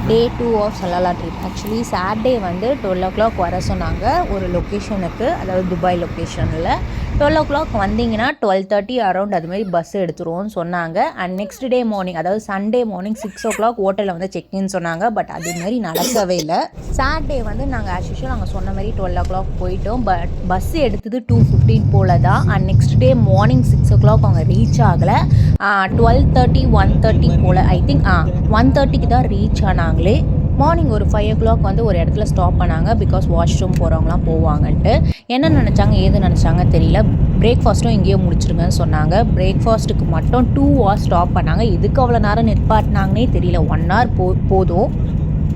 Day 2 of Salalah trip. Actually Saturday வந்து 12 வர சொன்னாங்க ஒரு லொக்கேஷனுக்கு, அதாவது துபாய் லொக்கேஷனில். 12 வந்தீங்கன்னா 12:30 அரௌண்ட் அதுமாரி பஸ் எடுத்துருவோம்னு சொன்னாங்க. அண்ட் நெக்ஸ்ட் டே மார்னிங், அதாவது சண்டே மார்னிங் 6 ஹோட்டலில் வந்து செக்இன் சொன்னாங்க. பட் அதுமாரி நடக்கவே இல்லை. சாட்டர்டே வந்து நாங்கள் ஆஸ் யூஷுவல் நாங்கள் சொன்ன மாதிரி 12 போயிட்டோம். பட் பஸ் எடுத்தது 2:15 போல் தான். அண்ட் நெக்ஸ்ட் டே மார்னிங் 6 அவங்க ரீச் ஆகலை. 12:30 1:30 போல், ஐ திங்க் 1:30க்கு தான் ரீச் ஆனாங்களே. மார்னிங் ஒரு 5 வந்து ஒரு இடத்துல ஸ்டாப் பண்ணாங்க. பிகாஸ் வாஷ்ரூம் போகிறவங்களாம் போவாங்கன்ட்டு. என்ன நினச்சாங்க ஏது நினச்சாங்க தெரியல. பிரேக்ஃபாஸ்ட்டும் இங்கேயே முடிச்சிருங்கன்னு சொன்னாங்க. பிரேக்ஃபாஸ்ட்டுக்கு மட்டும் 2 hours ஸ்டாப் பண்ணாங்க. எதுக்கு அவ்வளோ நேரம் நிற்பாட்டினாங்கன்னே தெரியல. 1 hour போதும்.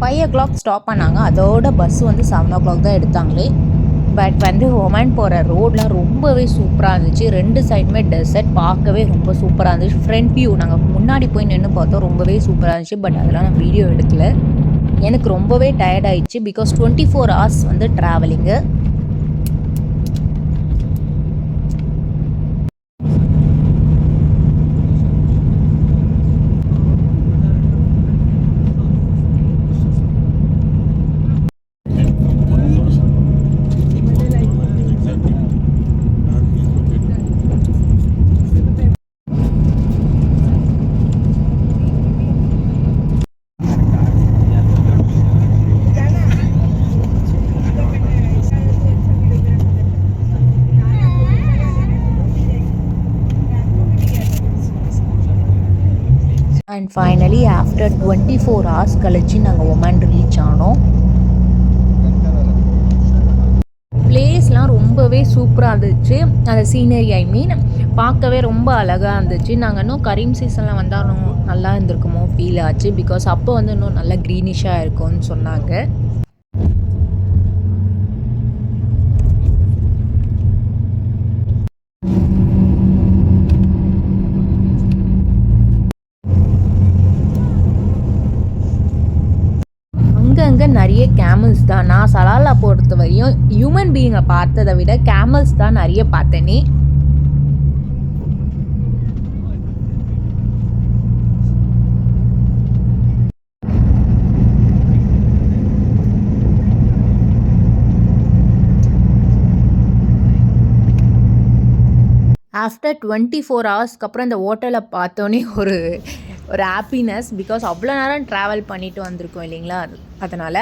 5 ஸ்டாப் பண்ணாங்க. அதோட பஸ் வந்து 7 தான் எடுத்தாங்களே. பட் வந்து ஒமன் போகிற ரோடெலாம் ரொம்பவே சூப்பராக இருந்துச்சு. 2 சைடுமே டெசர்ட், பார்க்கவே ரொம்ப சூப்பராக இருந்துச்சு. ஃப்ரண்ட் வியூ நாங்கள் முன்னாடி போய் நின்று பார்த்தோம், ரொம்பவே சூப்பராக இருந்துச்சு. பட் அதெல்லாம் நான் வீடியோ எடுக்கல. எனக்கு ரொம்பவே டயர்ட் ஆயிடுச்சு. பிகாஸ் 24 hours வந்து travelling. And finally after 24 hours கழிச்சு நாங்கள் ஒமன் ரீச் ஆனோம். பிளேஸ்லாம் ரொம்பவே சூப்பராக இருந்துச்சு. அந்த சீனரி பார்க்கவே ரொம்ப அழகாக இருந்துச்சு. நாங்கள் இன்னும் கரீம் சீசனில் வந்தால் நல்லா இருந்திருக்குமோ ஃபீல் ஆச்சு. பிகாஸ் அப்போ வந்து இன்னும் நல்லா க்ரீனிஷாக இருக்கும்னு சொன்னாங்க. அங்கே நிறைய கேமல்ஸ் தான். நான் சலாலா பொறுத்த வரையும் ஹியூமன் பீயிங்கை பார்த்ததை விட கேமல்ஸ் தான் நிறைய பார்த்தேனே. ஆஃப்டர் 24 ஹவர்ஸ்க்கு அப்புறம் இந்த ஹோட்டலை பார்த்தோன்னே ஒரு ஹாப்பினஸ். பிகாஸ் அவ்வளோ நேரம் ட்ராவல் பண்ணிட்டு வந்திருக்கோம் இல்லைங்களா, அதனால்.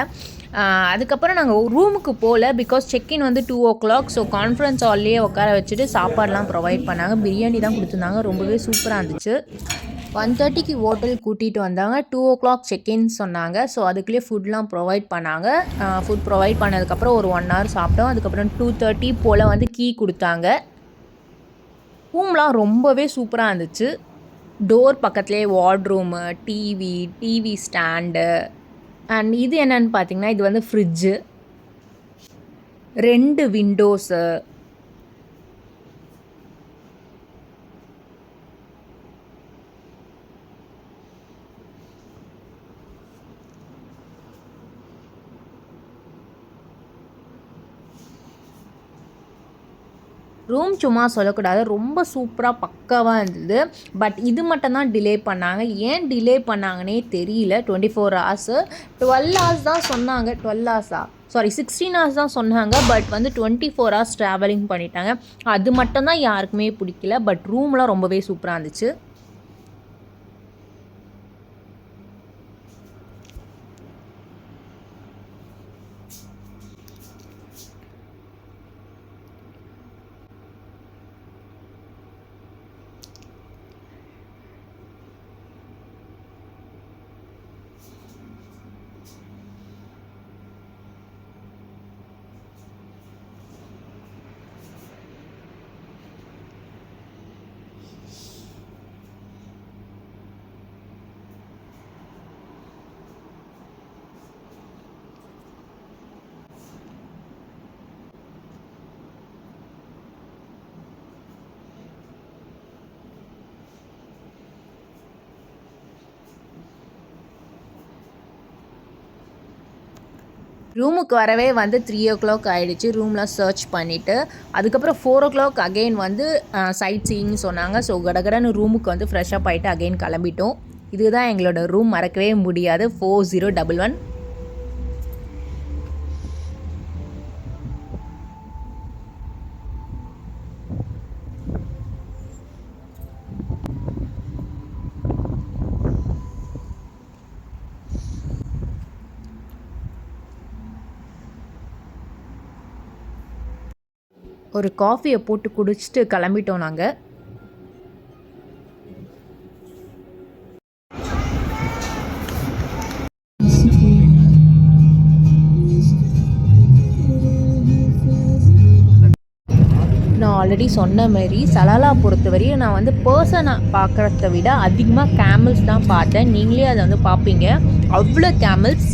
அதுக்கப்புறம் நாங்கள் ரூமுக்கு போகல. பிகாஸ் செக்இன் வந்து 2 ஸோ கான்ஃபரன்ஸ் ஹால்லேயே உட்கார வச்சுட்டு சாப்பாடெலாம் ப்ரொவைட் பண்ணாங்க. பிரியாணி தான் கொடுத்துருந்தாங்க, ரொம்பவே சூப்பராக இருந்துச்சு. 1:30க்கு ஹோட்டல் கூட்டிகிட்டு வந்தாங்க. 2 செக்இன் சொன்னாங்க. ஸோ அதுக்குள்ளேயே ஃபுட்லாம் ப்ரொவைட் பண்ணாங்க. ஃபுட் ப்ரொவைட் பண்ணதுக்கப்புறம் ஒரு 1 hour சாப்பிட்டோம். அதுக்கப்புறம் 2:30 போல் வந்து கீ கொடுத்தாங்க. ரூம்லாம் ரொம்பவே சூப்பராக இருந்துச்சு. டோர் பக்கத்துலேயே வார்ட்ரூமு, டிவி ஸ்டாண்டு. அண்ட் இது என்னென்னு பார்த்தீங்கன்னா, இது வந்து ஃப்ரிட்ஜு, 2 விண்டோஸு. ரூம் சும்மா சொல்லக்கூடாது, ரொம்ப சூப்பராக பக்காவாக இருந்தது. பட் இது மட்டும்தான் டிலே பண்ணாங்க. ஏன் டிலே பண்ணாங்கன்னே தெரியல. 24 hours 12 hours தான் சொன்னாங்க. 12 hours 16 hours தான் சொன்னாங்க. பட் வந்து 24 hours ட்ராவலிங் பண்ணிட்டாங்க. அது மட்டும்தான் யாருக்குமே பிடிக்கல. பட் ரூம்லாம் ரொம்பவே சூப்பராக இருந்துச்சு. ரூமுக்கு வரவே வந்து 3 ஆகிடுச்சு. ரூம்லாம் சர்ச் பண்ணிவிட்டு அதுக்கப்புறம் 4 அகெயின் வந்து சைட் சீயிங்னு சொன்னாங்க. ஸோ கடகடன்னு ரூமுக்கு வந்து ஃப்ரெஷ்அப் ஆகிட்டு அகெயின் கிளம்பிட்டோம். இதுதான் எங்களோட ரூம், மறக்கவே முடியாது. 4011. ஒரு காஃபியை போட்டு குடிச்சிட்டு கிளம்பிட்டோம் நாங்கள். நான் ஆல்ரெடி சொன்ன மாதிரி சலாலா பொறுத்தவரையும் நான் வந்து பர்சனை பார்க்குறத விட அதிகமாக கேமல்ஸ் தான் பார்த்தேன். நீங்களே அதை வந்து பார்ப்பீங்க, அவ்வளோ கேமல்ஸ்.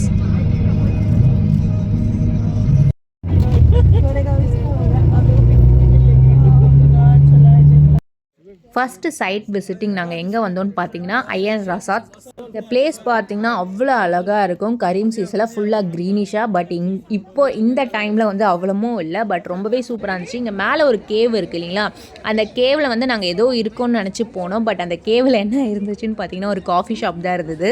ஃபஸ்ட்டு சைட் விசிட்டிங் நாங்கள் எங்கே வந்தோம்னு பார்த்தீங்கன்னா ஐயன் ரசாத். இந்த பிளேஸ் பார்த்திங்கன்னா அவ்வளோ அழகாக இருக்கும். கரீம் சீஸில் ஃபுல்லாக க்ரீனிஷாக, பட் இப்போ இந்த டைமில் வந்து அவ்வளோமும் இல்லை, பட் ரொம்பவே சூப்பராக இருந்துச்சு. இங்கே மேலே ஒரு கேவ் இருக்குது இல்லைங்களா, அந்த கேவில் வந்து நாங்கள் ஏதோ இருக்கும்னு நினச்சி போனோம். பட் அந்த கேவில் என்ன இருந்துச்சுன்னு பார்த்தீங்கன்னா ஒரு காஃபி ஷாப் தான் இருந்தது.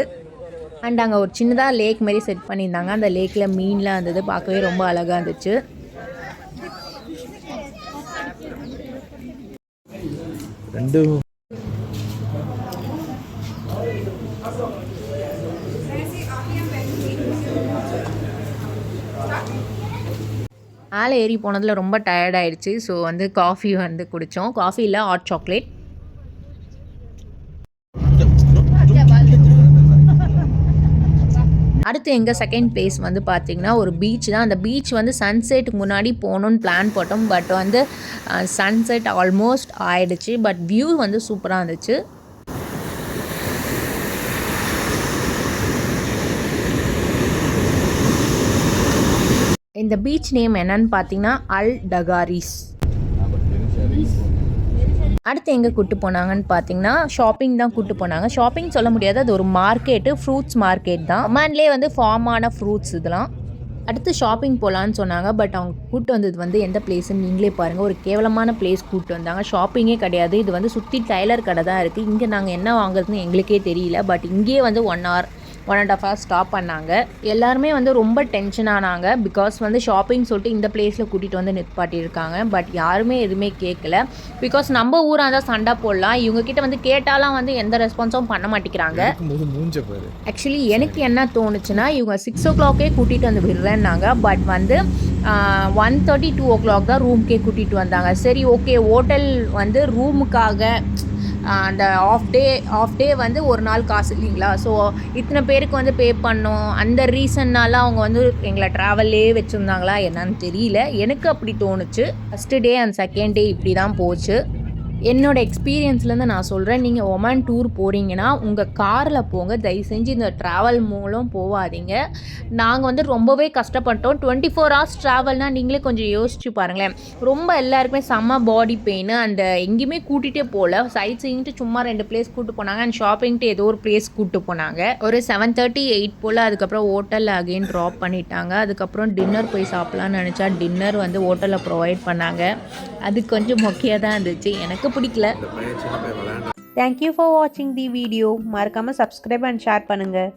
அண்ட் அங்கே ஒரு சின்னதாக லேக் மாரி செட் பண்ணியிருந்தாங்க. அந்த லேக்கில் மீன்லாம் இருந்தது, பார்க்கவே ரொம்ப அழகாக இருந்துச்சு. மேலே ஏறி போனதில் ரொம்ப டயர்ட் ஆயிடுச்சு. ஸோ வந்து காஃபி வந்து குடித்தோம். காஃபியில் ஹாட் சாக்லேட். அடுத்து எங்கள் செகண்ட் பிளேஸ் வந்து பார்த்திங்கன்னா ஒரு பீச் தான். அந்த பீச் வந்து சன்செட்டுக்கு முன்னாடி போகணுன்னு பிளான் போட்டோம். பட் வந்து சன்செட் ஆல்மோஸ்ட் ஆயிடுச்சு. பட் வியூ வந்து சூப்பராக இருந்துச்சு. இந்த பீச் நேம் என்னன்னு பார்த்தீங்கன்னா அல் டகாரிஸ். அடுத்து எங்கே கூப்பிட்டு போனாங்கன்னு பார்த்தீங்கன்னா ஷாப்பிங் தான் கூப்பிட்டு போனாங்க. ஷாப்பிங் சொல்ல முடியாது, அது ஒரு மார்க்கெட்டு, ஃப்ரூட்ஸ் மார்க்கெட் தான். ஒமான்லேயே வந்து ஃபார்மான ஃப்ரூட்ஸ் இதெல்லாம். அடுத்து ஷாப்பிங் போகலான்னு சொன்னாங்க. பட் அவங்க கூப்பிட்டு வந்தது வந்து எந்த பிளேஸ்ன்னு நீங்களே பாருங்கள். ஒரு கேவலமான பிளேஸ் கூப்பிட்டு வந்தாங்க. ஷாப்பிங்கே கிடையாது, இது வந்து சுற்றி டைலர் கடை தான் இருக்குது. இங்கே நாங்கள் என்ன வாங்குறதுன்னு எங்களுக்கே தெரியல. பட் இங்கேயே வந்து 1.5 hours ஸ்டாப் பண்ணாங்க. எல்லாருமே வந்து ரொம்ப டென்ஷன் ஆனாங்க. பிகாஸ் வந்து ஷாப்பிங் சொல்லிட்டு இந்த பிளேஸில் கூட்டிகிட்டு வந்து நிற்பாட்டியிருக்காங்க. பட் யாருமே எதுவுமே கேட்கல. பிகாஸ் நம்ம ஊராக இருந்தால் சண்டை போடலாம், இவங்ககிட்ட வந்து கேட்டாலாம் வந்து எந்த ரெஸ்பான்ஸும் பண்ண மாட்டேங்கிறாங்க. ஆக்சுவலி எனக்கு என்ன தோணுச்சுன்னா, இவங்க 6 o'clock கூட்டிகிட்டு வந்து விடுறேன்னாங்க. பட் வந்து 1:30, 2 o'clock தான் ரூம்க்கே கூட்டிகிட்டு வந்தாங்க. சரி, ஓகே, ஹோட்டல் வந்து ரூமுக்காக அந்த ஆஃப் டே வந்து ஒரு நாள் காசு இல்லைங்களா, ஸோ இத்தனை பேருக்கு வந்து பே பண்ணோம். அந்த ரீசன்னால அவங்க வந்து எங்களை ட்ராவல்லே வச்சுருந்தாங்களா என்னன்னு தெரியல. எனக்கு அப்படி தோணுச்சு. First day and second day இப்படி தான் போச்சு. என்னோடய எக்ஸ்பீரியன்ஸ்லேருந்து நான் சொல்கிறேன், நீங்கள் ஒமான் டூர் போகிறீங்கன்னா உங்கள் காரில் போங்க, தயவு செஞ்சு இந்த ட்ராவல் மூலம் போகாதீங்க. நாங்கள் வந்து ரொம்பவே கஷ்டப்பட்டோம். 24 hours ட்ராவல்னால் நீங்களே கொஞ்சம் யோசிச்சு பாருங்களேன். ரொம்ப எல்லாருக்குமே செம்ம பாடி பெயின். அந்த எங்கேயுமே கூட்டிகிட்டே போகல. சைட் சீயிங்ட்டு சும்மா 2 பிளேஸ் கூப்பிட்டு போனாங்க. அண்ட் ஷாப்பிங்ட்டு ஏதோ ஒரு பிளேஸ் கூப்பிட்டு போனாங்க. ஒரு 7:30, 8 போல். அதுக்கப்புறம் ஹோட்டலில் அகெயின் ட்ராப் பண்ணிட்டாங்க. அதுக்கப்புறம் டின்னர் போய் சாப்பிட்லான்னு நினச்சா டின்னர் வந்து ஹோட்டலில் ப்ரொவைட் பண்ணாங்க. அது கொஞ்சம் மொக்கையாக தான் இருந்துச்சு, எனக்கு பிடிக்கல. தேங்க்யூ ஃபார் வாட்சிங் தி வீடியோ. மறக்காமல் சப்ஸ்கிரைப் அண்ட் ஷேர் பண்ணுங்கள்.